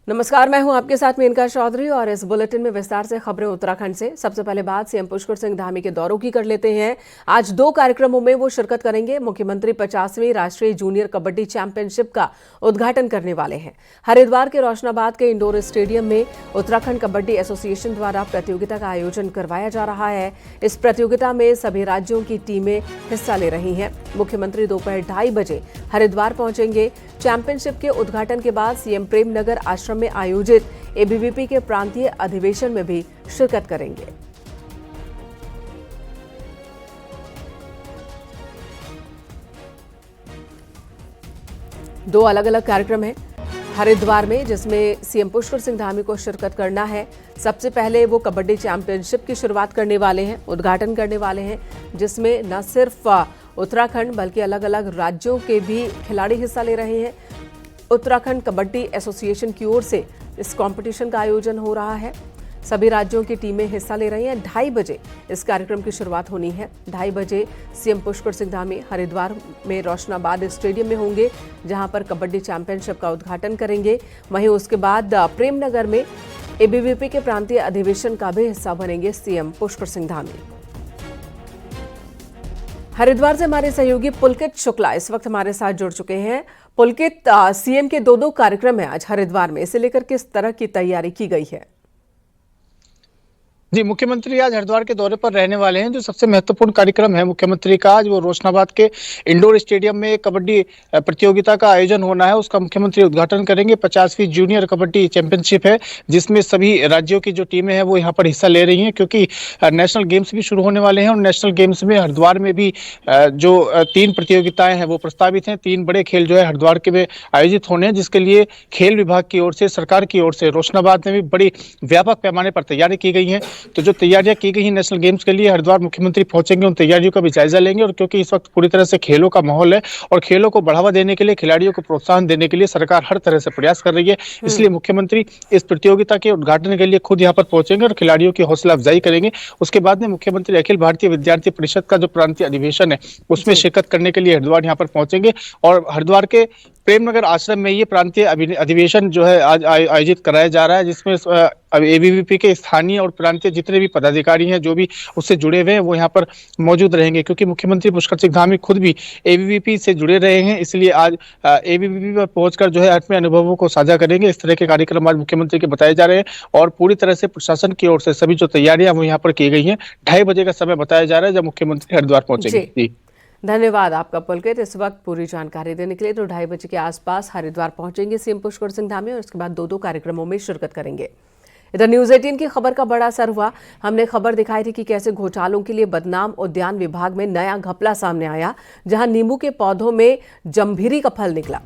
नमस्कार, मैं हूं आपके साथ मेनका चौधरी और इस बुलेटिन में विस्तार से खबरें उत्तराखंड से। सबसे पहले बात सीएम पुष्कर सिंह धामी के दौरों की कर लेते हैं। आज 2 कार्यक्रमों में वो शिरकत करेंगे। मुख्यमंत्री 50वीं राष्ट्रीय जूनियर कबड्डी चैंपियनशिप का उद्घाटन करने वाले हैं। हरिद्वार के रोशनाबाद के इंडोर स्टेडियम में उत्तराखंड कबड्डी एसोसिएशन द्वारा प्रतियोगिता का आयोजन करवाया जा रहा है। इस प्रतियोगिता में सभी राज्यों की टीमें हिस्सा ले रही हैं। मुख्यमंत्री दोपहर 2:30 बजे हरिद्वार पहुंचेंगे। चैंपियनशिप के उद्घाटन के बाद सीएम प्रेमनगर आश्रम में आयोजित एबीवीपी के प्रांतीय अधिवेशन में भी शिरकत करेंगे। दो अलग अलग कार्यक्रम हैं हरिद्वार में, जिसमें सीएम पुष्कर सिंह धामी को शिरकत करना है। सबसे पहले वो कबड्डी चैंपियनशिप की शुरुआत करने वाले हैं, उद्घाटन करने वाले हैं, जिसमें न सिर्फ उत्तराखंड बल्कि अलग अलग राज्यों के भी खिलाड़ी हिस्सा ले रहे हैं। उत्तराखंड कबड्डी एसोसिएशन की ओर से इस कंपटीशन का आयोजन हो रहा है। सभी राज्यों की टीमें हिस्सा ले रही हैं। 2:30 बजे इस कार्यक्रम की शुरुआत होनी है। 2:30 बजे सीएम पुष्कर सिंह धामी हरिद्वार में रोशनाबाद स्टेडियम में होंगे, जहां पर कबड्डी चैंपियनशिप का उद्घाटन करेंगे। वहीं उसके बाद प्रेमनगर में एबीवीपी के प्रांतीय अधिवेशन का भी हिस्सा बनेंगे सीएम पुष्कर सिंह धामी। हरिद्वार से हमारे सहयोगी पुलकित शुक्ला इस वक्त हमारे साथ जुड़ चुके हैं। पुलकित, सीएम के 2 कार्यक्रम हैं आज हरिद्वार में, इसे लेकर किस तरह की तैयारी की गई है? जी, मुख्यमंत्री आज हरिद्वार के दौरे पर रहने वाले हैं। जो सबसे महत्वपूर्ण कार्यक्रम है मुख्यमंत्री का आज, वो रोशनाबाद के इंडोर स्टेडियम में कबड्डी प्रतियोगिता का आयोजन होना है। उसका मुख्यमंत्री उद्घाटन करेंगे। 50वीं जूनियर कबड्डी चैंपियनशिप है, जिसमें सभी राज्यों की जो टीमें हैं वो यहाँ पर हिस्सा ले रही हैं, क्योंकि नेशनल गेम्स भी शुरू होने वाले हैं। और नेशनल गेम्स में हरिद्वार में भी जो 3 प्रतियोगिताएं हैं वो प्रस्तावित हैं। 3 बड़े खेल जो है हरिद्वार के में आयोजित होने हैं, जिसके लिए खेल विभाग की ओर से, सरकार की ओर से रोशनाबाद में भी बड़ी व्यापक पैमाने पर तैयारी की गई है। तो जो तैयारियां की गई हैं नेशनल गेम्स के लिए, हरिद्वार मुख्यमंत्री पहुंचेंगे, उन तैयारियों का भी जायजा लेंगे। और क्योंकि इस वक्त पूरी तरह से खेलों का माहौल है और खेलों को बढ़ावा देने के लिए, खिलाड़ियों को प्रोत्साहन देने के लिए सरकार हर तरह से प्रयास कर रही है। इसलिए मुख्यमंत्री इस प्रतियोगिता के उद्घाटन के लिए खुद यहाँ पर पहुंचेंगे और खिलाड़ियों की हौसला अफजाई करेंगे। उसके बाद में मुख्यमंत्री अखिल भारतीय विद्यार्थी परिषद का जो प्रांतीय अधिवेशन है उसमें शिरकत करने के लिए हरिद्वार यहाँ पर पहुंचेंगे। और हरिद्वार के प्रेमनगर आश्रम में ये प्रांतीय अधिवेशन जो है आज आयोजित कराया जा रहा है, जिसमें एबीवीपी के स्थानीय और प्रांतीय जितने भी पदाधिकारी हैं, जो भी उससे जुड़े हुए हैं, वो यहाँ पर मौजूद रहेंगे। क्योंकि मुख्यमंत्री पुष्कर सिंह धामी खुद भी एबीवीपी से जुड़े रहे हैं, इसलिए आज एबीवीपी पर पहुंचकर जो है अपने अनुभवों को साझा करेंगे। इस तरह के कार्यक्रम आज मुख्यमंत्री के बताए जा रहे हैं और पूरी तरह से प्रशासन की ओर से सभी जो तैयारियां वो यहाँ पर की गई हैं। 2:30 बजे का समय बताया जा रहा है जब मुख्यमंत्री हरिद्वार पहुंचेंगे। जी, धन्यवाद आपका पुलकित, इस वक्त पूरी जानकारी देने के लिए। तो 2:30 बजे के आसपास हरिद्वार पहुंचेंगे सीएम पुष्कर सिंह धामी और उसके बाद 2 कार्यक्रमों में शिरकत करेंगे। इधर न्यूज 18 की खबर का बड़ा असर हुआ। हमने खबर दिखाई थी कि कैसे घोटालों के लिए बदनाम उद्यान विभाग में नया घपला सामने आया, जहां नींबू के पौधों में जम्भीरी का फल निकला।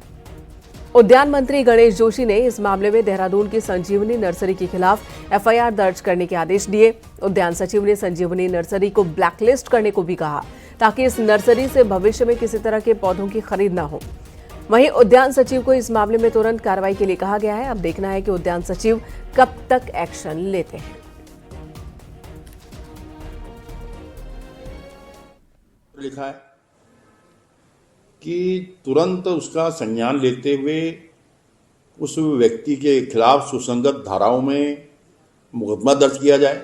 उद्यान मंत्री गणेश जोशी ने इस मामले में देहरादून की संजीवनी नर्सरी के खिलाफ एफआईआर दर्ज करने के आदेश दिए। उद्यान सचिव ने संजीवनी नर्सरी को ब्लैकलिस्ट करने को भी कहा, ताकि इस नर्सरी से भविष्य में किसी तरह के पौधों की खरीद न हो। वहीं उद्यान सचिव को इस मामले में तुरंत कार्रवाई के लिए कहा गया है। अब देखना है कि उद्यान सचिव कब तक एक्शन लेते हैं। लिखा है कि तुरंत उसका संज्ञान लेते हुए उस व्यक्ति के खिलाफ सुसंगत धाराओं में मुकदमा दर्ज किया जाए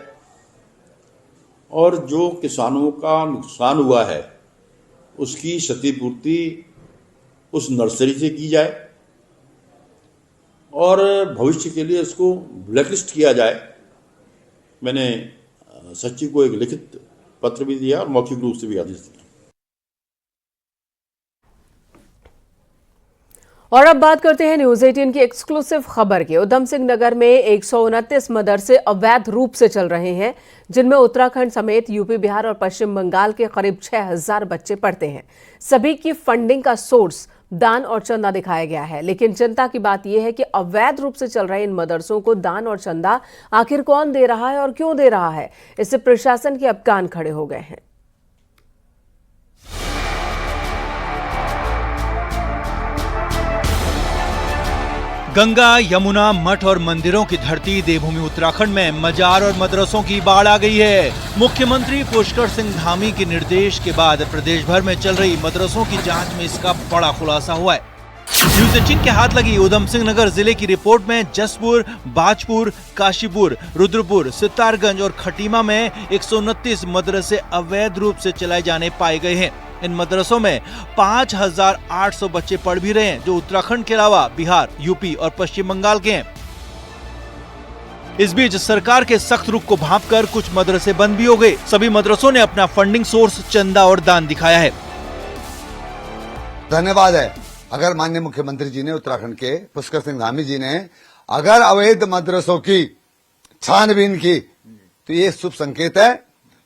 और जो किसानों का नुकसान हुआ है उसकी क्षतिपूर्ति उस नर्सरी से की जाए और भविष्य के लिए इसको ब्लैकलिस्ट किया जाए। मैंने सचिव को एक लिखित पत्र भी दिया और मौखिक रूप से भी आदेश दिया। और अब बात करते हैं न्यूज 18 की एक्सक्लूसिव खबर की। उधम सिंह नगर में 129 मदरसे अवैध रूप से चल रहे हैं, जिनमें उत्तराखंड समेत यूपी, बिहार और पश्चिम बंगाल के करीब 6000 बच्चे पढ़ते हैं। सभी की फंडिंग का सोर्स दान और चंदा दिखाया गया है, लेकिन चिंता की बात यह है कि अवैध रूप से चल रहे इन मदरसों को दान और चंदा आखिर कौन दे रहा है और क्यों दे रहा है, इससे प्रशासन के अब कान खड़े हो गए हैं। गंगा, यमुना, मठ और मंदिरों की धरती देवभूमि उत्तराखंड में मजार और मदरसों की बाढ़ आ गई है। मुख्यमंत्री पुष्कर सिंह धामी के निर्देश के बाद प्रदेश भर में चल रही मदरसों की जांच में इसका बड़ा खुलासा हुआ है। न्यूज 18 के हाथ लगी उधम सिंह नगर जिले की रिपोर्ट में जसपुर, बाजपुर, काशीपुर, रुद्रपुर, सितारगंज और खटीमा में 129 मदरसे अवैध रूप से चलाए जाने पाए गए हैं। इन मदरसों में 5,800 बच्चे पढ़ भी रहे हैं, जो उत्तराखंड के अलावा बिहार, यूपी और पश्चिम बंगाल के हैं। इस बीच सरकार के सख्त रुख को भांपकर कुछ मदरसे बंद भी हो गए। सभी मदरसों ने अपना फंडिंग सोर्स चंदा और दान दिखाया है। धन्यवाद है। अगर माननीय मुख्यमंत्री जी ने, उत्तराखंड के पुष्कर सिंह धामी जी ने अगर अवैध मदरसों की छानबीन की, तो ये शुभ संकेत है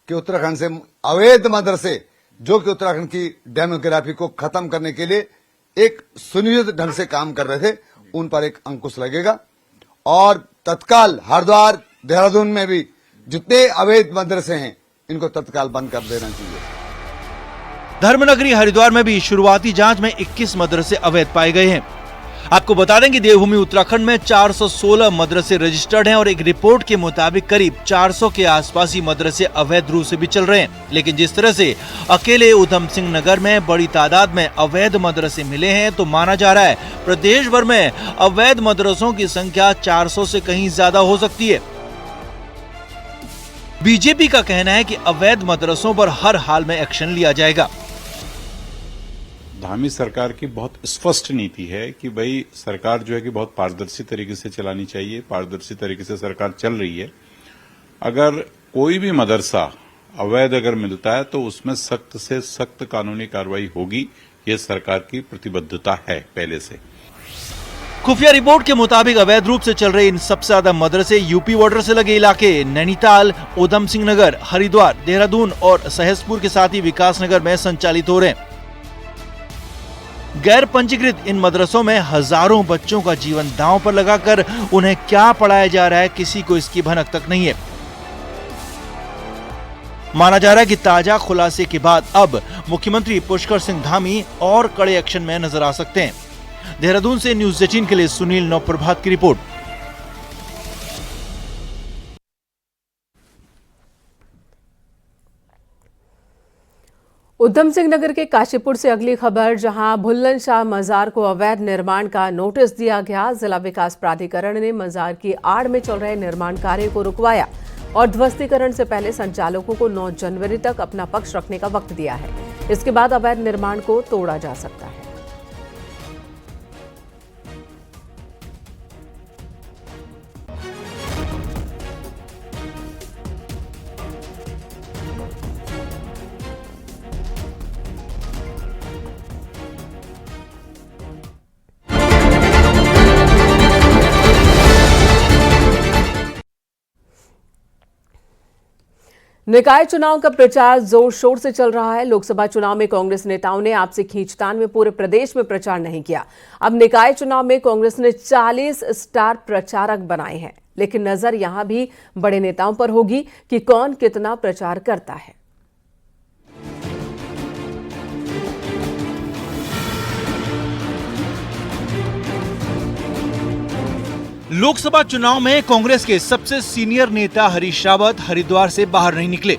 कि उत्तराखंड से अवैध मदरसे, जो कि उत्तराखंड की डेमोग्राफी को खत्म करने के लिए एक सुनियोजित ढंग से काम कर रहे थे, उन पर एक अंकुश लगेगा। और तत्काल हरिद्वार, देहरादून में भी जितने अवैध मदरसे हैं, इनको तत्काल बंद कर देना चाहिए। धर्मनगरी हरिद्वार में भी शुरुआती जांच में 21 मदरसे अवैध पाए गए हैं। आपको बता दें कि देवभूमि उत्तराखंड में 416 मदरसे रजिस्टर्ड हैं और एक रिपोर्ट के मुताबिक करीब 400 के आसपास ही मदरसे अवैध रूप से भी चल रहे हैं। लेकिन जिस तरह से अकेले उधम सिंह नगर में बड़ी तादाद में अवैध मदरसे मिले हैं, तो माना जा रहा है प्रदेश भर में अवैध मदरसों की संख्या 400 से कहीं ज्यादा हो सकती है। बीजेपी का कहना है कि अवैध मदरसों पर हर हाल में एक्शन लिया जाएगा। धामी सरकार की बहुत स्पष्ट नीति है कि भाई सरकार जो है कि बहुत पारदर्शी तरीके से चलानी चाहिए। पारदर्शी तरीके से सरकार चल रही है। अगर कोई भी मदरसा अवैध अगर मिलता है तो उसमें सख्त से सख्त कानूनी कार्रवाई होगी। ये सरकार की प्रतिबद्धता है पहले से। खुफिया रिपोर्ट के मुताबिक अवैध रूप से चल रहे इन सबसे ज्यादा मदरसे यूपी बॉर्डर से लगे इलाके नैनीताल, उधम सिंह नगर, हरिद्वार, देहरादून और सहसपुर के साथ ही विकास नगर में संचालित हो रहे हैं। गैर पंजीकृत इन मदरसों में हजारों बच्चों का जीवन दांव पर लगाकर उन्हें क्या पढ़ाया जा रहा है, किसी को इसकी भनक तक नहीं है। माना जा रहा है कि ताजा खुलासे के बाद अब मुख्यमंत्री पुष्कर सिंह धामी और कड़े एक्शन में नजर आ सकते हैं। देहरादून से न्यूज 18 के लिए सुनील नवप्रभात की रिपोर्ट। उधम सिंह नगर के काशीपुर से अगली खबर, जहां भुल्लन शाह मजार को अवैध निर्माण का नोटिस दिया गया। जिला विकास प्राधिकरण ने मजार की आड़ में चल रहे निर्माण कार्य को रुकवाया और ध्वस्तीकरण से पहले संचालकों को 9 जनवरी तक अपना पक्ष रखने का वक्त दिया है। इसके बाद अवैध निर्माण को तोड़ा जा सकता है। निकाय चुनाव का प्रचार जोर शोर से चल रहा है। लोकसभा चुनाव में कांग्रेस नेताओं ने आपसी खींचतान में पूरे प्रदेश में प्रचार नहीं किया। अब निकाय चुनाव में कांग्रेस ने 40 स्टार प्रचारक बनाए हैं, लेकिन नजर यहां भी बड़े नेताओं पर होगी कि कौन कितना प्रचार करता है। लोकसभा चुनाव में कांग्रेस के सबसे सीनियर नेता हरीश रावत हरिद्वार से बाहर नहीं निकले।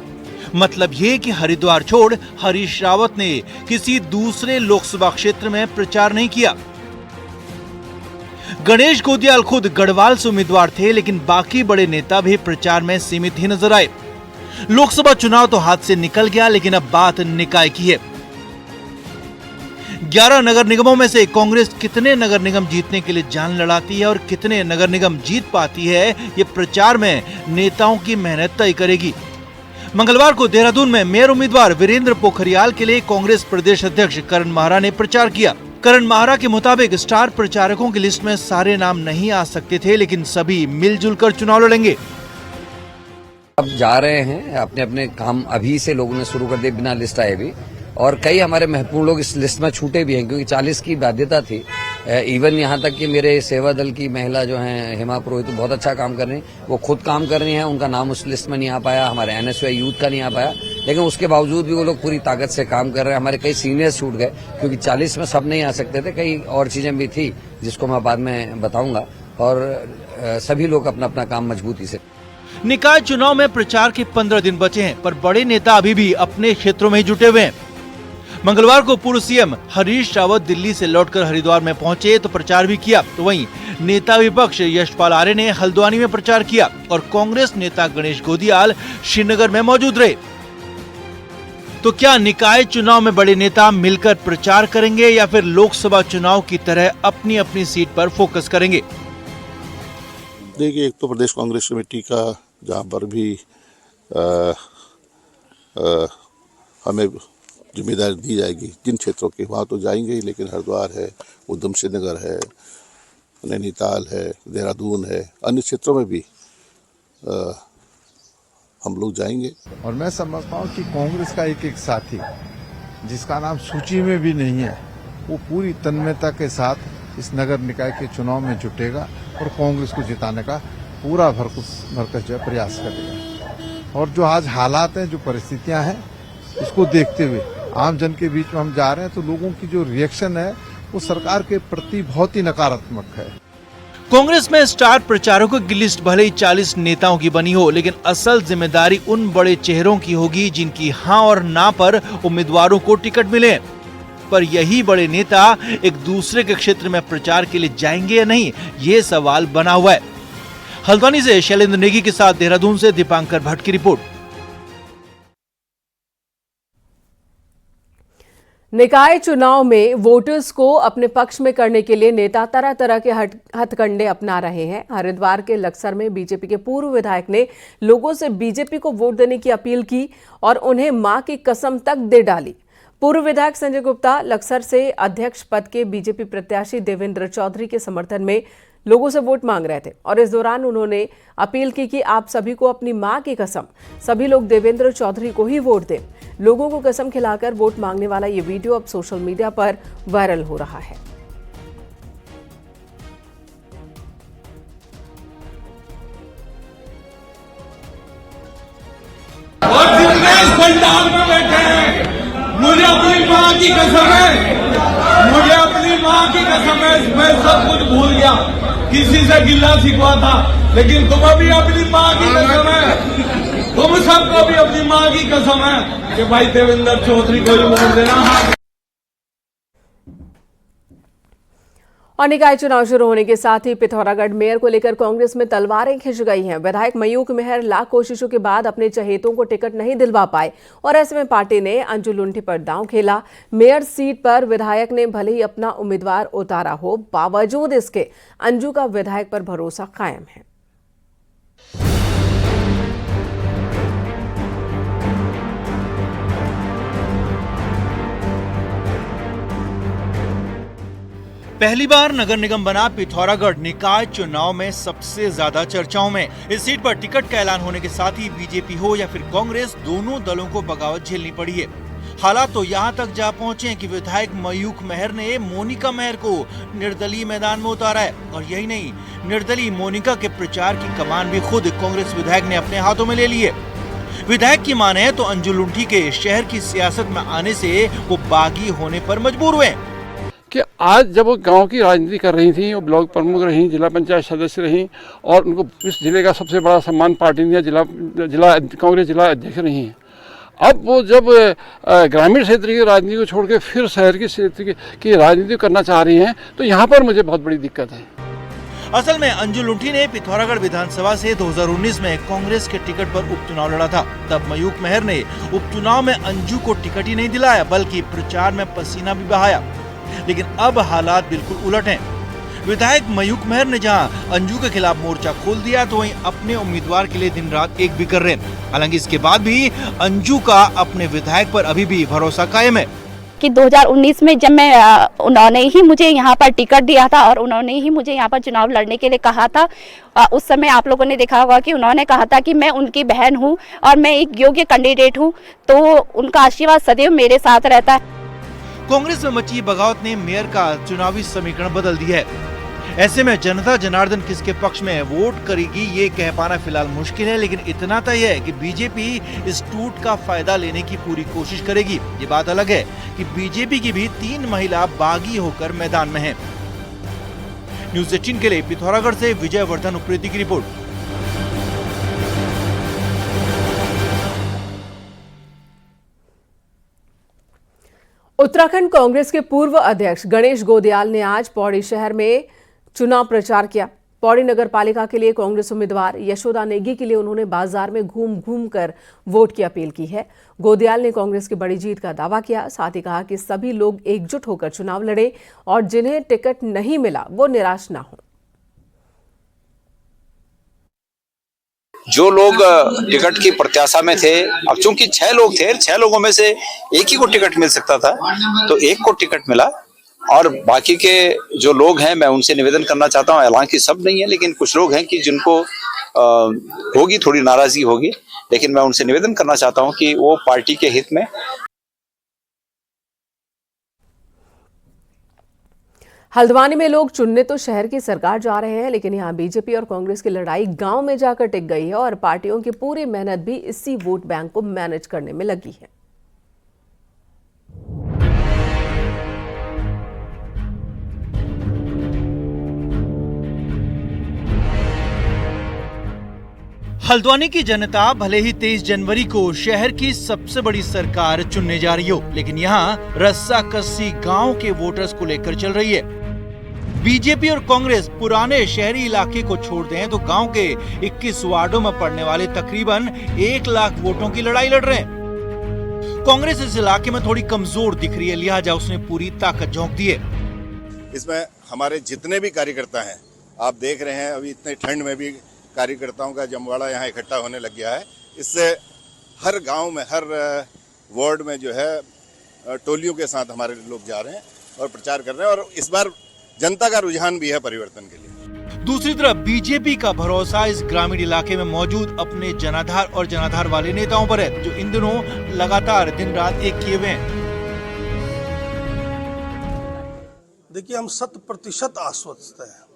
मतलब ये कि हरिद्वार छोड़ हरीश रावत ने किसी दूसरे लोकसभा क्षेत्र में प्रचार नहीं किया। गणेश गोदियाल खुद गढ़वाल से उम्मीदवार थे, लेकिन बाकी बड़े नेता भी प्रचार में सीमित ही नजर आए। लोकसभा चुनाव तो हाथ से निकल गया, लेकिन अब बात निकाय की है। 11 नगर निगमों में से कांग्रेस कितने नगर निगम जीतने के लिए जान लड़ाती है और कितने नगर निगम जीत पाती है, ये प्रचार में नेताओं की मेहनत तय करेगी। मंगलवार को देहरादून में मेयर उम्मीदवार वीरेंद्र पोखरियाल के लिए कांग्रेस प्रदेश अध्यक्ष करण माहरा ने प्रचार किया। करण माहरा के मुताबिक स्टार प्रचारकों की लिस्ट में सारे नाम नहीं आ सकते थे, लेकिन सभी मिलजुल कर चुनाव लड़ेंगे। अब जा रहे हैं, अपने अपने काम अभी से लोगों ने शुरू कर दिए बिना लिस्ट आए भी, और कई हमारे महत्वपूर्ण लोग इस लिस्ट में छूटे भी हैं, क्योंकि 40 की बाध्यता थी। इवन यहाँ तक कि मेरे सेवा दल की महिला जो हैं हेमा पुरोहित बहुत अच्छा काम कर रही हैं, वो खुद काम कर रही हैं, उनका नाम उस लिस्ट में नहीं आ पाया। हमारे NSY यूथ का नहीं आ पाया, लेकिन उसके बावजूद भी वो लोग पूरी ताकत से काम कर रहे हैं। हमारे कई सीनियर्स छूट गए, क्योंकि 40 में सब नहीं आ सकते थे, कई और चीजें भी थी जिसको मैं बाद में बताऊंगा। और सभी लोग अपना अपना काम मजबूती से। निकाय चुनाव में प्रचार के 15 दिन बचे हैं, पर बड़े नेता अभी भी अपने क्षेत्रों में ही जुटे हुए हैं। मंगलवार को पूर्व सीएम हरीश रावत दिल्ली से लौटकर हरिद्वार में पहुंचे तो प्रचार भी किया। तो वहीं नेता विपक्ष यशपाल आर्य ने हल्द्वानी में प्रचार किया और कांग्रेस नेता गणेश गोदियाल श्रीनगर में मौजूद रहे। तो क्या निकाय चुनाव में बड़े नेता मिलकर प्रचार करेंगे या फिर लोकसभा चुनाव की तरह अपनी अपनी सीट पर फोकस करेंगे? देखिए, एक तो प्रदेश कांग्रेस कमेटी का जहाँ पर भी हमें जिम्मेदारी दी जाएगी, जिन क्षेत्रों के वहाँ तो जाएंगे ही, लेकिन हरिद्वार है, उधम सिंह नगर है, नैनीताल है, देहरादून है, अन्य क्षेत्रों में भी हम लोग जाएंगे। और मैं समझता हूँ कि कांग्रेस का एक साथी जिसका नाम सूची में भी नहीं है, वो पूरी तन्मयता के साथ इस नगर निकाय के चुनाव में जुटेगा और कांग्रेस को जिताने का पूरा भरकस जो है प्रयास करेगा। और जो आज हालात हैं, जो परिस्थितियां हैं, इसको देखते हुए आम जन के बीच में हम जा रहे हैं, तो लोगों की जो रिएक्शन है वो सरकार के प्रति बहुत ही नकारात्मक है। कांग्रेस में स्टार प्रचारकों की लिस्ट भले ही 40 नेताओं की बनी हो, लेकिन असल जिम्मेदारी उन बड़े चेहरों की होगी जिनकी हाँ और ना पर उम्मीदवारों को टिकट मिले। पर यही बड़े नेता एक दूसरे के क्षेत्र में प्रचार के लिए जाएंगे या नहीं, ये सवाल बना हुआ है। हल्द्वानी से शैलेंद्र नेगी के साथ देहरादून से दीपांकर भट्ट की रिपोर्ट। निकाय चुनाव में वोटर्स को अपने पक्ष में करने के लिए नेता तरह तरह के हथकंडे अपना रहे हैं। हरिद्वार के लक्सर में बीजेपी के पूर्व विधायक ने लोगों से बीजेपी को वोट देने की अपील की और उन्हें मां की कसम तक दे डाली। पूर्व विधायक संजय गुप्ता लक्सर से अध्यक्ष पद के बीजेपी प्रत्याशी देवेंद्र चौधरी के समर्थन में लोगों से वोट मांग रहे थे और इस दौरान उन्होंने अपील की कि आप सभी को अपनी मां की कसम, सभी लोग देवेंद्र चौधरी को ही वोट दें। लोगों को कसम खिलाकर वोट मांगने वाला ये वीडियो अब सोशल मीडिया पर वायरल हो रहा है। मुझे अपनी माँ की कसम है, मुझे अपनी माँ की कसम है, मैं सब कुछ भूल गया, किसी से गिल्ला सिखवा था, लेकिन तुम अभी अपनी माँ की कसम है, तुम सबको भी अपनी माँ की कसम है कि भाई देवेंद्र चौधरी को ही वोट देना। और निकाय चुनाव शुरू होने के साथ ही पिथौरागढ़ मेयर को लेकर कांग्रेस में तलवारें खिंच गई हैं। विधायक मयूख मेहर लाख कोशिशों के बाद अपने चहेतों को टिकट नहीं दिलवा पाए और ऐसे में पार्टी ने अंजू लुंठी पर दांव खेला। मेयर सीट पर विधायक ने भले ही अपना उम्मीदवार उतारा हो, बावजूद इसके अंजू का विधायक पर भरोसा कायम है। पहली बार नगर निगम बना पिथौरागढ़ निकाय चुनाव में सबसे ज्यादा चर्चाओं में। इस सीट पर टिकट का ऐलान होने के साथ ही बीजेपी हो या फिर कांग्रेस, दोनों दलों को बगावत झेलनी पड़ी है। हालात तो यहाँ तक जा पहुँचे कि विधायक मयूख मेहर ने मोनिका मेहर को निर्दलीय मैदान में उतारा है और यही नहीं, निर्दलीय मोनिका के प्रचार की कमान भी खुद कांग्रेस विधायक ने अपने हाथों में ले ली है। विधायक की माने तो अंजू लुंठी के शहर की सियासत में आने से वो बागी होने पर मजबूर हुए कि आज जब वो गांव की राजनीति कर रही थी, वो ब्लॉक प्रमुख रही, जिला पंचायत सदस्य रही और उनको इस जिले का सबसे बड़ा सम्मान पार्टी ने जिला कांग्रेस जिला अध्यक्ष रही हैं। अब वो जब ग्रामीण क्षेत्र की राजनीति को छोड़ के फिर शहर की क्षेत्र की राजनीति करना चाह रही हैं, तो यहाँ पर मुझे बहुत बड़ी दिक्कत है। असल में अंजू लुंठी ने पिथौरागढ़ विधानसभा से 2019 में कांग्रेस के टिकट पर उपचुनाव लड़ा था। तब मयूख मेहर ने उपचुनाव में अंजू को टिकट ही नहीं दिलाया, बल्कि प्रचार में पसीना भी बहाया। लेकिन अब हालात बिल्कुल उलट हैं। विधायक मयूख मेहर ने जहां अंजू के खिलाफ मोर्चा खोल दिया, तो वहीं अपने उम्मीदवार के लिए दिन रात एक भी कर रहे हैं। हालांकि इसके बाद भी अंजू का अपने विधायक पर अभी भी भरोसा कायम है कि 2019 में जब मैं उन्होंने ही मुझे यहाँ पर टिकट दिया था और उन्होंने ही मुझे यहाँ पर चुनाव लड़ने के लिए कहा था। उस समय आप लोगों ने देखा होगा कि उन्होंने कहा था कि मैं उनकी बहन हूँ और मैं एक योग्य कैंडिडेट हूँ, तो उनका आशीर्वाद सदैव मेरे साथ रहता है। कांग्रेस में मची बगावत ने मेयर का चुनावी समीकरण बदल दिया है। ऐसे में जनता जनार्दन किसके पक्ष में वोट करेगी ये कह पाना फिलहाल मुश्किल है, लेकिन इतना तय है कि बीजेपी इस टूट का फायदा लेने की पूरी कोशिश करेगी। ये बात अलग है कि बीजेपी की भी 3 महिला बागी होकर मैदान में हैं। न्यूज़ 18 के लिए पिथौरागढ़ से विजय वर्धन उप्रेती की रिपोर्ट। उत्तराखंड कांग्रेस के पूर्व अध्यक्ष गणेश गोदियाल ने आज पौड़ी शहर में चुनाव प्रचार किया। पौड़ी नगर पालिका के लिए कांग्रेस उम्मीदवार यशोदा नेगी के लिए उन्होंने बाजार में घूम घूम कर वोट की अपील की है। गोदियाल ने कांग्रेस की बड़ी जीत का दावा किया, साथ ही कहा कि सभी लोग एकजुट होकर चुनाव लड़े और जिन्हें टिकट नहीं मिला वो निराश ना हो। जो लोग टिकट की प्रत्याशा में थे, अब चूंकि 6 लोग थे, 6 लोगों में से एक ही को टिकट मिल सकता था, तो एक को टिकट मिला और बाकी के जो लोग हैं मैं उनसे निवेदन करना चाहता हूं, हालांकि सब नहीं है लेकिन कुछ लोग हैं कि जिनको होगी थोड़ी नाराजगी होगी, लेकिन मैं उनसे निवेदन करना चाहता हूं कि वो पार्टी के हित में। हल्द्वानी में लोग चुनने तो शहर की सरकार जा रहे हैं, लेकिन यहां बीजेपी और कांग्रेस की लड़ाई गांव में जाकर टिक गई है और पार्टियों की पूरी मेहनत भी इसी वोट बैंक को मैनेज करने में लगी है। हल्द्वानी की जनता भले ही 23 जनवरी को शहर की सबसे बड़ी सरकार चुनने जा रही हो, लेकिन यहाँ रस्सा कस्सी गांव के वोटर्स को लेकर चल रही है। बीजेपी और कांग्रेस पुराने शहरी इलाके को छोड़ दें तो गांव के 21 वार्डों में पड़ने वाले तकरीबन 1 लाख वोटों की लड़ाई लड़ रहे हैं। कांग्रेस इस इलाके में थोड़ी कमजोर दिख रही है, लिहाजा उसने पूरी ताकत झोंक दी है। इसमें हमारे जितने भी कार्यकर्ता हैं, आप देख रहे हैं अभी इतने ठंड में भी कार्यकर्ताओं का जमवाड़ा यहाँ इकट्ठा होने लग गया है। इससे हर गांव में, हर वार्ड में जो है टोलियों के साथ हमारे लोग जा रहे हैं और प्रचार कर रहे हैं, और इस बार जनता का रुझान भी है परिवर्तन के लिए। दूसरी तरफ बीजेपी का भरोसा इस ग्रामीण इलाके में मौजूद अपने जनाधार और जनाधार वाले नेताओं पर है, जो इन दिनों लगातार दिन रात एक किए हुए हैं। देखिए, हम 100% आश्वस्त हैं।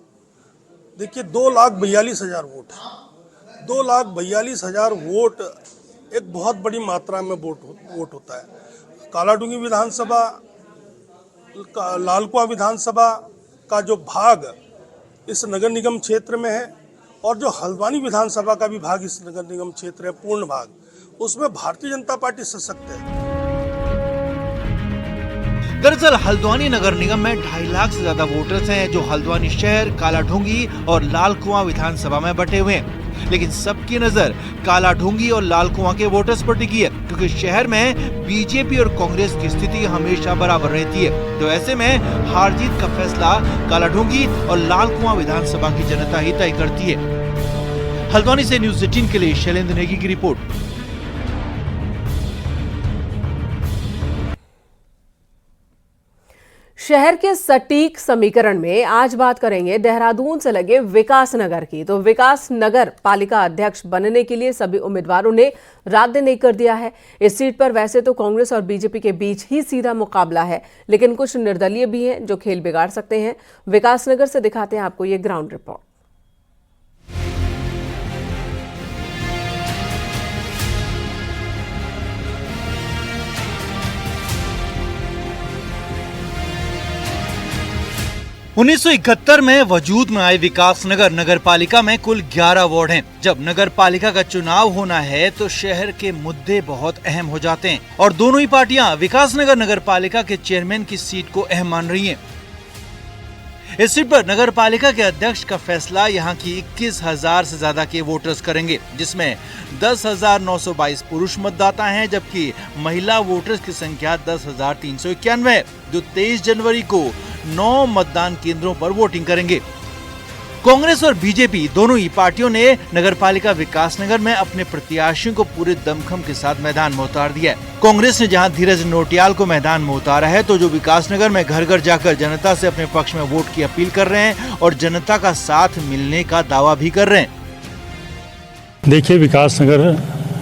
देखिए, 2,42,000 वोट है। 2,42,000 वोट एक बहुत बड़ी मात्रा में वोट होता है। कालाडूंगी विधानसभा, लालकुआं विधानसभा का जो भाग इस नगर निगम क्षेत्र में है और जो हल्द्वानी विधानसभा का भी भाग इस नगर निगम क्षेत्र है, पूर्ण भाग, उसमें भारतीय जनता पार्टी सशक्त है। दरअसल हल्द्वानी नगर निगम में 2.5 लाख से ज्यादा वोटर्स हैं, जो हल्द्वानी शहर, कालाढूंगी और लालकुआं विधानसभा में बटे हुए हैं। लेकिन सबकी नजर कालाढूंगी और लालकुआं के वोटर्स पर टिकी है, क्योंकि शहर में बीजेपी और कांग्रेस की स्थिति हमेशा बराबर रहती है। तो ऐसे में हार जीत का फैसला कालाढूंगी और लालकुआं विधानसभा की जनता ही तय करती है। हल्द्वानी से न्यूज़ 18 के लिए शैलेंद्र नेगी की रिपोर्ट। शहर के सटीक समीकरण में आज बात करेंगे देहरादून से लगे विकास नगर की। तो विकास नगर पालिका अध्यक्ष बनने के लिए सभी उम्मीदवारों ने रात दिन एक कर दिया है। इस सीट पर वैसे तो कांग्रेस और बीजेपी के बीच ही सीधा मुकाबला है, लेकिन कुछ निर्दलीय भी हैं जो खेल बिगाड़ सकते हैं। विकास नगर से दिखाते हैं आपको ये ग्राउंड रिपोर्ट। 1971 में वजूद में आए विकास नगर नगर पालिका में कुल 11 वार्ड हैं। जब नगर पालिका का चुनाव होना है तो शहर के मुद्दे बहुत अहम हो जाते हैं और दोनों ही पार्टियां विकास नगर नगर पालिका के चेयरमैन की सीट को अहम मान रही हैं। इस सीट पर नगर पालिका के अध्यक्ष का फैसला यहाँ की 21,000 से ज्यादा के वोटर्स करेंगे, जिसमें 10,922 पुरुष मतदाता हैं, जबकि महिला वोटर्स की संख्या 10,391 है, जो 23 जनवरी को 9 मतदान केंद्रों पर वोटिंग करेंगे। कांग्रेस और बीजेपी दोनों ही पार्टियों ने नगर पालिका विकास नगर में अपने प्रत्याशियों को पूरे दमखम के साथ मैदान में उतार दिया है। कांग्रेस ने जहां धीरज नोटियाल को मैदान में उतारा है, तो जो विकास नगर में घर घर जाकर जनता से अपने पक्ष में वोट की अपील कर रहे हैं और जनता का साथ मिलने का दावा भी कर रहे हैं। देखिए, विकास नगर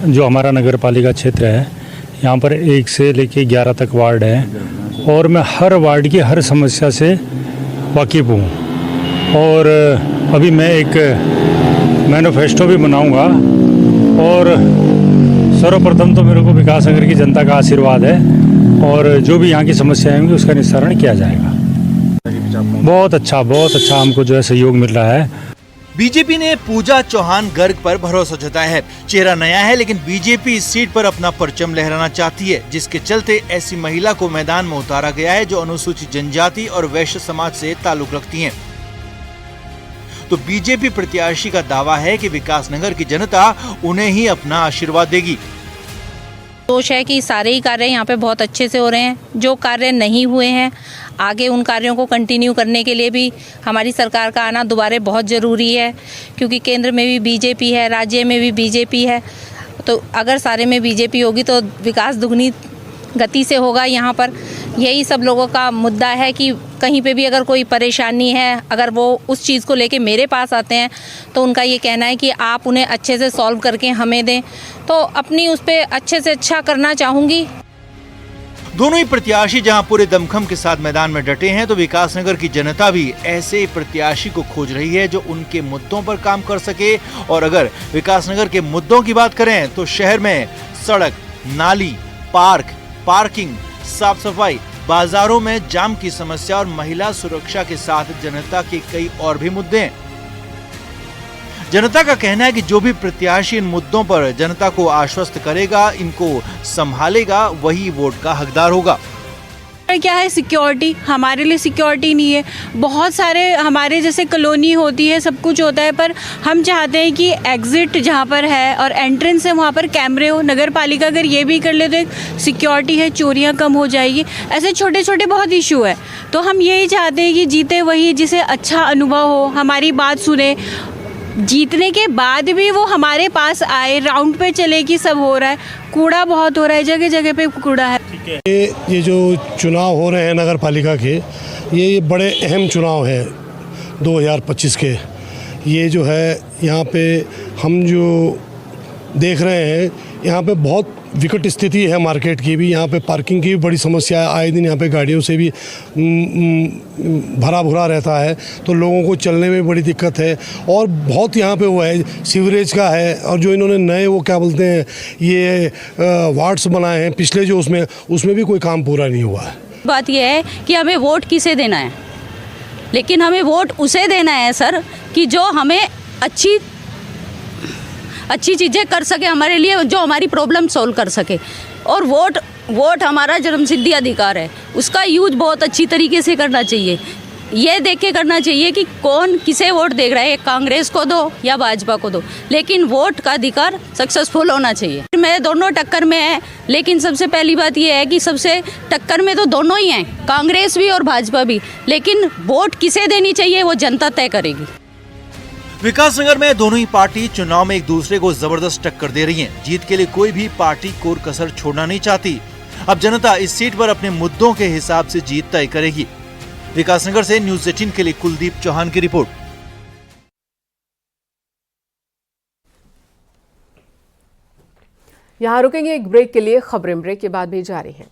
जो हमारा नगर पालिका क्षेत्र है, यहाँ पर 1 से लेके 11 तक वार्ड है और मैं हर वार्ड की हर समस्या से वाकिफ हूँ और अभी मैं एक मैनिफेस्टो भी बनाऊंगा और सर्वप्रथम तो मेरे को विकास नगर की जनता का आशीर्वाद है और जो भी यहाँ की समस्याएं होंगी उसका निस्तारण किया जाएगा। बहुत अच्छा हमको जो है सहयोग मिल रहा है। बीजेपी ने पूजा चौहान गर्ग पर भरोसा जताया है। चेहरा नया है, लेकिन बीजेपी इस सीट पर अपना परचम लहराना चाहती है, जिसके चलते ऐसी महिला को मैदान में उतारा गया है जो अनुसूचित जनजाति और वैश्य समाज से ताल्लुक रखती हैं। तो बीजेपी प्रत्याशी का दावा है कि विकासनगर की जनता उन्हें ही अपना आशीर्वाद देगी। दोष है कि सारे ही कार्य यहाँ पे बहुत अच्छे से हो रहे हैं। जो कार्य नहीं हुए हैं, आगे उन कार्यों को कंटिन्यू करने के लिए भी हमारी सरकार का आना दोबारा बहुत ज़रूरी है, क्योंकि केंद्र में भी बीजेपी है, राज्य में भी बीजेपी है। तो अगर सारे में बीजेपी होगी तो विकास दुगनी गति से होगा यहाँ पर। यही सब लोगों का मुद्दा है कि कहीं पे भी अगर कोई परेशानी है, अगर वो उस चीज़ को लेके मेरे पास आते हैं तो उनका ये कहना है कि आप उन्हें अच्छे से सॉल्व करके हमें दें। तो अपनी उस पर अच्छे से अच्छा करना चाहूँगी। दोनों ही प्रत्याशी जहां पूरे दमखम के साथ मैदान में डटे हैं, तो विकासनगर की जनता भी ऐसे ही प्रत्याशी को खोज रही है जो उनके मुद्दों पर काम कर सके। और अगर विकासनगर के मुद्दों की बात करें तो शहर में सड़क, नाली, पार्क, पार्किंग, साफ सफाई, बाजारों में जाम की समस्या और महिला सुरक्षा के साथ जनता के कई और भी मुद्दे हैं। जनता का कहना है कि जो भी प्रत्याशी इन मुद्दों पर जनता को आश्वस्त करेगा, इनको संभालेगा, वही वोट का हकदार होगा। क्या है, सिक्योरिटी हमारे लिए सिक्योरिटी नहीं है। बहुत सारे हमारे जैसे कॉलोनी होती है, सब कुछ होता है, पर हम चाहते हैं कि एग्जिट जहाँ पर है और एंट्रेंस है वहाँ पर कैमरे हो। नगर पालिका अगर ये भी कर ले तो एक सिक्योरिटी है, चोरियाँ कम हो जाएगी। ऐसे छोटे छोटे बहुत इशू है। तो हम यही चाहते हैं कि जीते वही जिसे अच्छा अनुभव हो, हमारी बात सुने, जीतने के बाद भी वो हमारे पास आए, राउंड पे चले कि सब हो रहा है। कूड़ा बहुत हो रहा है, जगह जगह पे कूड़ा है। ये जो चुनाव हो रहे हैं नगर पालिका के, ये बड़े अहम चुनाव हैं 2025 के। ये जो है यहाँ पे हम जो देख रहे हैं, यहाँ पे बहुत विकट स्थिति है मार्केट की भी। यहाँ पे पार्किंग की भी बड़ी समस्या है। आए दिन यहाँ पे गाड़ियों से भी भरा भुरा रहता है, तो लोगों को चलने में बड़ी दिक्कत है। और बहुत यहाँ पे वो है, सीवरेज का है। और जो इन्होंने नए वो क्या बोलते हैं, ये वार्ड्स बनाए हैं पिछले जो, उसमें भी कोई काम पूरा नहीं हुआ है। बात यह है कि हमें वोट किसे देना है, लेकिन हमें वोट उसे देना है सर कि जो हमें अच्छी चीज़ें कर सके हमारे लिए, जो हमारी प्रॉब्लम सॉल्व कर सके। और वोट हमारा जन्मसिद्ध अधिकार है, उसका यूज बहुत अच्छी तरीके से करना चाहिए। ये देख के करना चाहिए कि कौन किसे वोट दे रहा है, कांग्रेस को दो या भाजपा को दो, लेकिन वोट का अधिकार सक्सेसफुल होना चाहिए। मैं दोनों टक्कर में है, लेकिन सबसे पहली बात ये है कि सबसे टक्कर में तो दोनों ही हैं, कांग्रेस भी और भाजपा भी, लेकिन वोट किसे देनी चाहिए वो जनता तय करेगी। विकासनगर में दोनों ही पार्टी चुनाव में एक दूसरे को जबरदस्त टक्कर दे रही हैं। जीत के लिए कोई भी पार्टी कोई कसर छोड़ना नहीं चाहती। अब जनता इस सीट पर अपने मुद्दों के हिसाब से जीत तय करेगी। विकासनगर से न्यूज़ 18 के लिए कुलदीप चौहान की रिपोर्ट। यहाँ रुकेंगे एक ब्रेक के लिए, खबरें ब्रेक के बाद भी जारी हैं।